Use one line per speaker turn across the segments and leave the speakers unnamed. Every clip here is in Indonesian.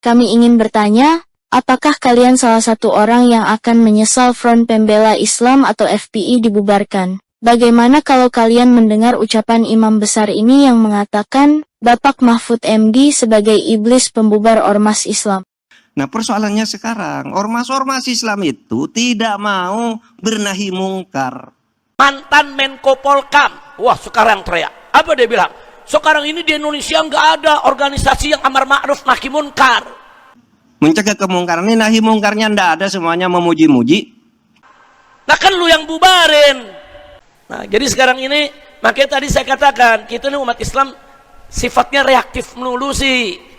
Kami ingin bertanya, apakah kalian salah satu orang yang akan menyesal Front Pembela Islam atau FPI dibubarkan? Bagaimana kalau kalian mendengar ucapan imam besar ini yang mengatakan, Bapak Mahfud MD sebagai iblis pembubar ormas Islam?
Nah, persoalannya sekarang, ormas-ormas Islam itu tidak mau bernahi mungkar.
Mantan Menko Polkam, wah sekarang teriak. Apa dia bilang? Sekarang ini di Indonesia nggak ada organisasi yang amar ma'ruf nahi munkar.
Mencegah kemungkaran ini, nahi mungkarnya ndak ada, semuanya memuji-muji.
Nah kan lu yang bubarin. Nah jadi sekarang ini, makanya tadi saya katakan, kita ini umat Islam sifatnya reaktif melulu sih.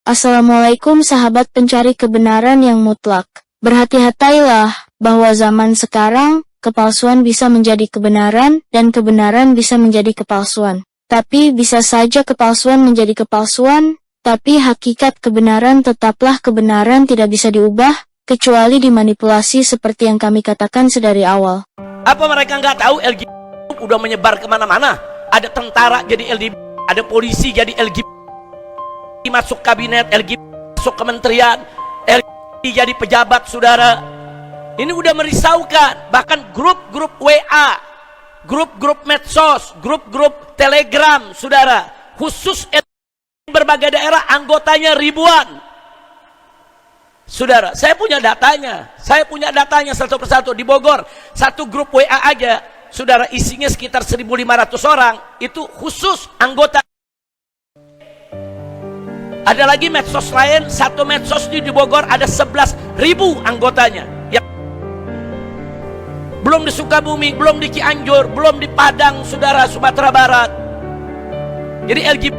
Assalamualaikum sahabat pencari kebenaran yang mutlak. Berhati-hatilah bahwa zaman sekarang, kepalsuan bisa menjadi kebenaran dan kebenaran bisa menjadi kepalsuan. Tapi bisa saja kepalsuan menjadi kepalsuan, tapi hakikat kebenaran tetaplah kebenaran, tidak bisa diubah, kecuali dimanipulasi seperti yang kami katakan sedari awal.
Apa mereka nggak tahu LGBT udah menyebar kemana-mana? Ada tentara jadi LGBT, ada polisi jadi LGBT, masuk kabinet LGBT, masuk kementerian LGBT, jadi pejabat, saudara. Ini udah merisaukan. Bahkan grup-grup WA, grup-grup medsos, grup-grup Telegram, saudara, khusus berbagai daerah, anggotanya ribuan. Saudara, saya punya datanya satu persatu. Di Bogor, satu grup WA aja, saudara, isinya sekitar 1.500 orang, itu khusus anggota. Ada lagi medsos lain, satu medsos di Bogor ada 11.000 anggotanya. Ya. Belum di Sukabumi, belum di Cianjur, belum di Padang, saudara, Sumatera Barat. Jadi LGBT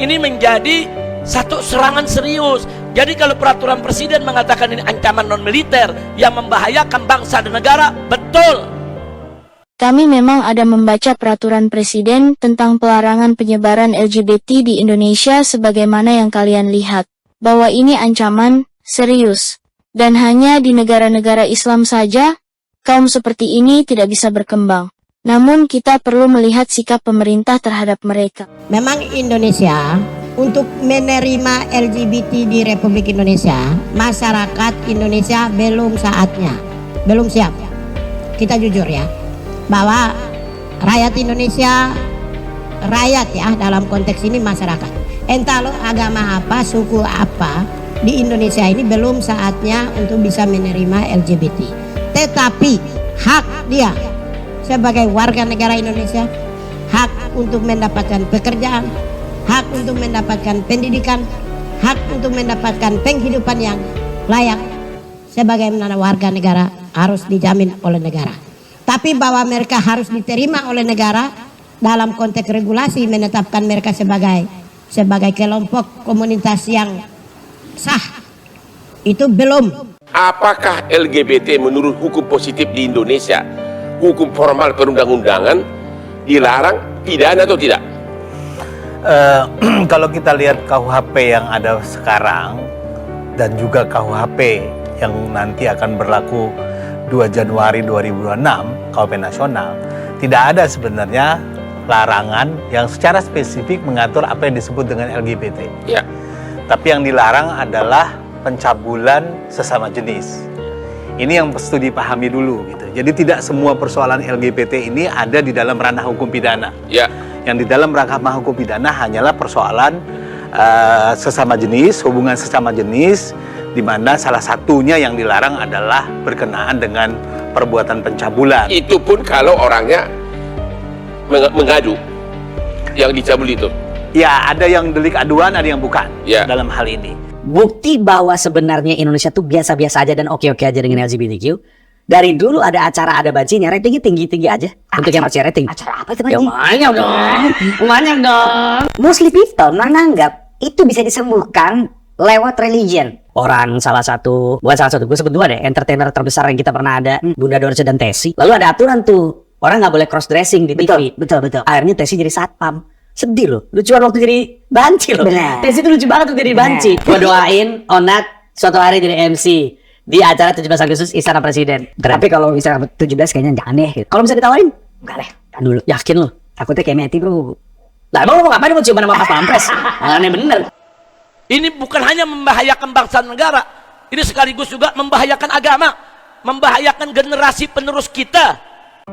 ini menjadi satu serangan serius. Jadi kalau peraturan presiden mengatakan ini ancaman non militer yang membahayakan bangsa dan negara, betul.
Kami memang ada membaca peraturan presiden tentang pelarangan penyebaran LGBT di Indonesia sebagaimana yang kalian lihat, bahwa ini ancaman serius. Dan hanya di negara-negara Islam saja, kaum seperti ini tidak bisa berkembang. Namun kita perlu melihat sikap pemerintah terhadap mereka.
Memang Indonesia, untuk menerima LGBT di Republik Indonesia, masyarakat Indonesia belum saatnya, belum siap. Kita jujur ya, bahwa rakyat Indonesia, rakyat ya dalam konteks ini masyarakat, entah lo agama apa, suku apa, di Indonesia ini belum saatnya untuk bisa menerima LGBT. Tetapi hak dia sebagai warga negara Indonesia, hak untuk mendapatkan pekerjaan, hak untuk mendapatkan pendidikan, hak untuk mendapatkan penghidupan yang layak sebagai warga negara harus dijamin oleh negara. Tapi bahwa mereka harus diterima oleh negara dalam konteks regulasi menetapkan mereka sebagai kelompok komunitas yang sah, itu belum.
Apakah LGBT menurut hukum positif di Indonesia, hukum formal perundang-undangan, dilarang pidana atau tidak?
Kalau kita lihat KUHP yang ada sekarang dan juga KUHP yang nanti akan berlaku 2 Januari 2026, KUHP nasional, tidak ada sebenarnya larangan yang secara spesifik mengatur apa yang disebut dengan LGBT.
Ya.
Tapi yang dilarang adalah pencabulan sesama jenis. Ini yang perlu dipahami dulu gitu. Jadi tidak semua persoalan LGBT ini ada di dalam ranah hukum pidana.
Ya.
Yang di dalam ranah hukum pidana hanyalah persoalan sesama jenis, hubungan sesama jenis, di mana salah satunya yang dilarang adalah berkenaan dengan perbuatan pencabulan.
Itu pun kalau orangnya mengadu yang dicabul itu.
Ya, ada yang delik aduan, ada yang bukan
Ya.
dalam hal ini.
Bukti bahwa sebenarnya Indonesia tuh biasa-biasa aja dan oke-oke aja dengan LGBTQ. Dari dulu ada acara, ada bancinya, ratingnya tinggi-tinggi aja. Untuk yang percaya rating.
Acara apa itu?
Ya banyak dong. Banyak dong. Muslim people menganggap itu bisa disembuhkan lewat religion. Orang salah satu, bukan salah satu, gue sebut dua deh, entertainer terbesar yang kita pernah ada, Bunda Dorce dan Tesi. Lalu ada aturan tuh, orang nggak boleh cross dressing di TV.
Betul.
Akhirnya Tesi jadi satpam. Sedih loh, lucuan waktu jadi banci loh.
Benar.
Tes itu lucu banget waktu jadi banci. Gua doain Onat suatu hari jadi MC di acara 17 Agustus Istana Presiden. Tapi kalau misalnya 17 kayaknya jangan deh. Kalau bisa ditawarin, enggak deh. Kan dulu, yakin lo. Takutnya kayak Meti bro. Lah emang lo mau ngapain, mau ciuman sama Pas Pampres? Aneh bener.
Ini bukan hanya membahayakan bangsa dan negara, ini sekaligus juga membahayakan agama, membahayakan generasi penerus kita.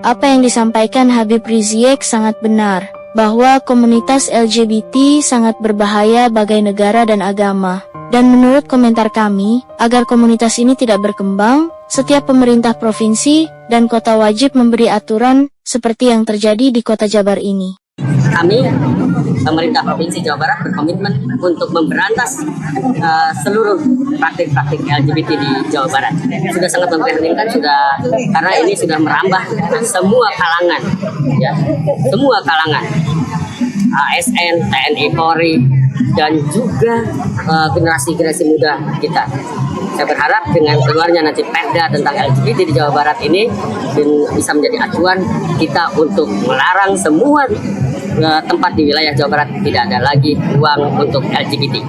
Apa yang disampaikan Habib Rizik sangat benar, bahwa komunitas LGBT sangat berbahaya bagi negara dan agama. Dan menurut komentar kami, agar komunitas ini tidak berkembang, setiap pemerintah provinsi dan kota wajib memberi aturan seperti yang terjadi di kota Jabar ini.
Kami, pemerintah Provinsi Jawa Barat berkomitmen untuk memberantas seluruh praktik-praktik LGBT di Jawa Barat. Sudah sangat memprihatinkan, karena ini sudah merambah semua kalangan, ya, semua kalangan, ASN, TNI, Polri, dan juga generasi-generasi muda kita. Saya berharap dengan keluarnya nanti Perda tentang LGBT di Jawa Barat ini bisa menjadi acuan kita untuk melarang semua tempat di wilayah Jawa Barat tidak ada lagi ruang untuk LGBT.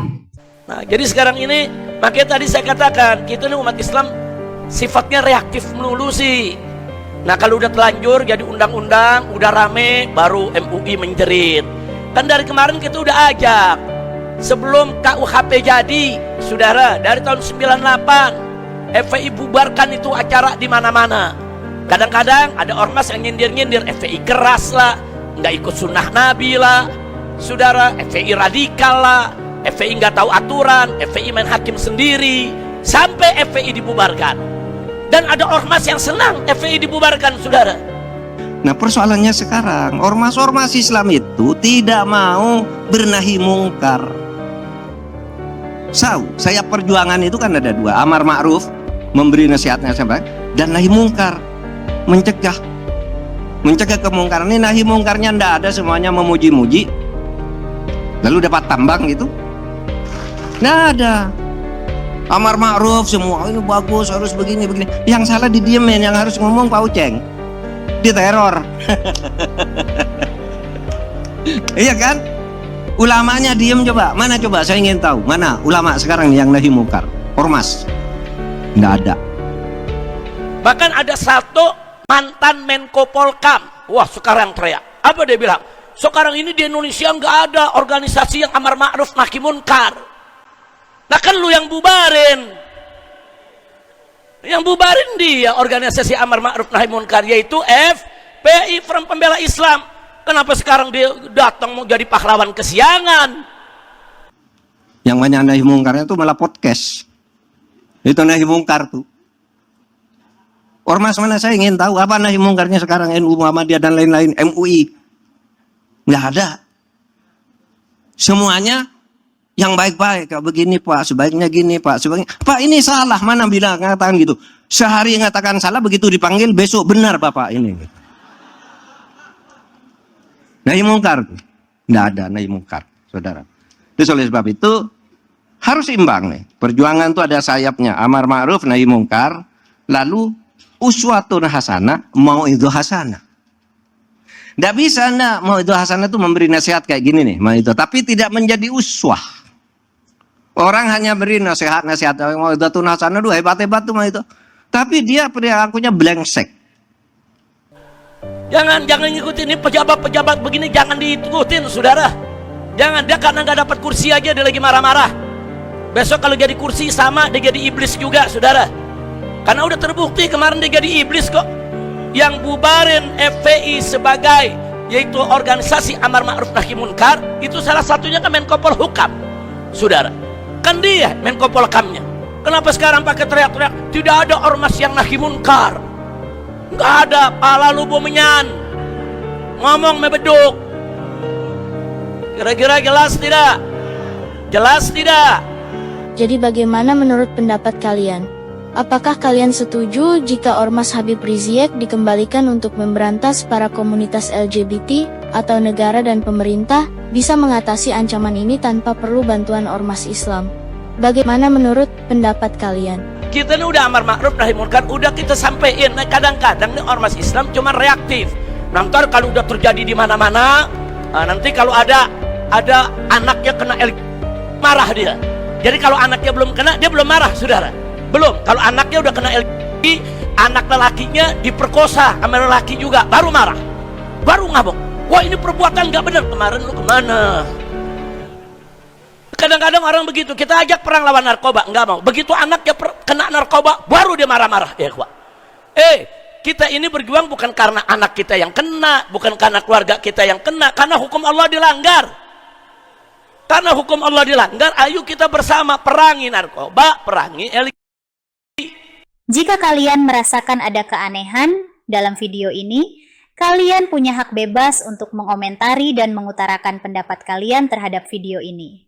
Nah, jadi sekarang ini, makanya tadi saya katakan, kita ini umat Islam sifatnya reaktif melulu sih. Nah, kalau udah telanjur jadi undang-undang, udah rame, baru MUI menjerit. Kan dari kemarin kita udah ajak, sebelum KUHP jadi, saudara, dari tahun 98, FPI bubarkan itu acara di mana-mana. Kadang-kadang ada ormas yang nyindir-nyindir, FPI keras lah, nggak ikut sunnah Nabi lah, saudara, FPI radikal lah, FPI nggak tahu aturan, FPI main hakim sendiri, sampai FPI dibubarkan. Dan ada ormas yang senang FPI dibubarkan, saudara.
Nah, persoalannya sekarang, ormas-ormas Islam itu tidak mau bernahi mungkar. Saya perjuangan itu kan ada dua, amar ma'ruf, memberi nasihatnya sampai, dan nahi mungkar, mencegah kemungkaran. Ini nahi mungkarnya ndak ada, semuanya memuji-muji, lalu dapat tambang gitu, nggak ada. Amar ma'ruf semua, ini bagus, harus begini. Yang salah didiemin, yang harus ngomong Pak Uceng, diteror. Iya kan? Ulamanya diem coba, mana coba, saya ingin tahu mana ulama sekarang yang nahi mungkar, ormas, nggak ada.
Bahkan ada satu mantan Menko Polkam, wah sekarang teriak, apa dia bilang? Sekarang ini di Indonesia nggak ada organisasi yang amar ma'ruf nahi munkar. Nah kan lu yang bubarin, dia organisasi amar ma'ruf nahi munkar, yaitu FPI, Front Pembela Islam. Kenapa sekarang dia datang mau jadi pahlawan kesiangan?
Yang banyak nahi mungkarnya itu malah podcast, itu nahi mungkar tuh. Ormas mana, saya ingin tahu apa nahi mungkarnya sekarang, NU, Muhammadiyah dan lain-lain, MUI. Nggak ada. Semuanya yang baik-baik, begini Pak, sebaiknya gini Pak, sebaiknya Pak ini salah, mana bilang ngatakan gitu. Sehari ngatakan salah, begitu dipanggil besok benar Bapak ini. Nahi mungkar, nggak ada nahi mungkar, saudara. Jadi oleh sebab itu harus imbang nih. Perjuangan itu ada sayapnya, amar ma'ruf nahi mungkar, lalu uswatun hasanah, mau'idhah hasanah. Nggak bisa mau'idhah hasanah itu memberi nasihat kayak gini nih, mau'idhah, tapi tidak menjadi uswah. Orang hanya beri nasihat mau'idhatun hasanah, hebat-hebat tuh mau'idhah, tapi dia perilakunya blengsek.
Jangan ngikutin ini pejabat-pejabat begini, jangan diikutin, saudara. Jangan, dia karena nggak dapat kursi aja dia lagi marah-marah. Besok kalau jadi kursi sama dia jadi iblis juga, saudara. Karena udah terbukti kemarin dia jadi iblis kok. Yang bubarin FPI sebagai yaitu organisasi amar ma'ruf nahi munkar, itu salah satunya kan Menko Polhukam, saudara. Kan dia Menko Polhukamnya. Kenapa sekarang pakai teriak-teriak tidak ada ormas yang nahi munkar? Nggak ada, pala lu bomenyan, ngomong mebeduk. Kira-kira jelas tidak? Jelas tidak?
Jadi bagaimana menurut pendapat kalian? Apakah kalian setuju jika Ormas Habib Rizik dikembalikan untuk memberantas para komunitas LGBT, atau negara dan pemerintah bisa mengatasi ancaman ini tanpa perlu bantuan Ormas Islam? Bagaimana menurut pendapat kalian?
Kita ini udah amar ma'ruf nahi munkar, udah kita sampein. Nah, kadang-kadang nih ormas Islam cuma reaktif. Nanti kalau udah terjadi di mana-mana, Nanti kalau ada anaknya kena LGBT, marah dia. Jadi kalau anaknya belum kena, dia belum marah, saudara. Belum. Kalau anaknya udah kena LGBT, anak lelakinya diperkosa sama lelaki juga, baru marah, baru ngamuk. Wah, ini perbuatan nggak benar. Kemarin lu kemana? Kadang-kadang orang begitu, kita ajak perang lawan narkoba, nggak mau. Begitu anaknya kena narkoba, baru dia marah-marah. Ya, kita ini berjuang bukan karena anak kita yang kena, bukan karena keluarga kita yang kena, karena hukum Allah dilanggar. Karena hukum Allah dilanggar, ayo kita bersama perangi narkoba, perangi LGBT.
Jika kalian merasakan ada keanehan dalam video ini, kalian punya hak bebas untuk mengomentari dan mengutarakan pendapat kalian terhadap video ini.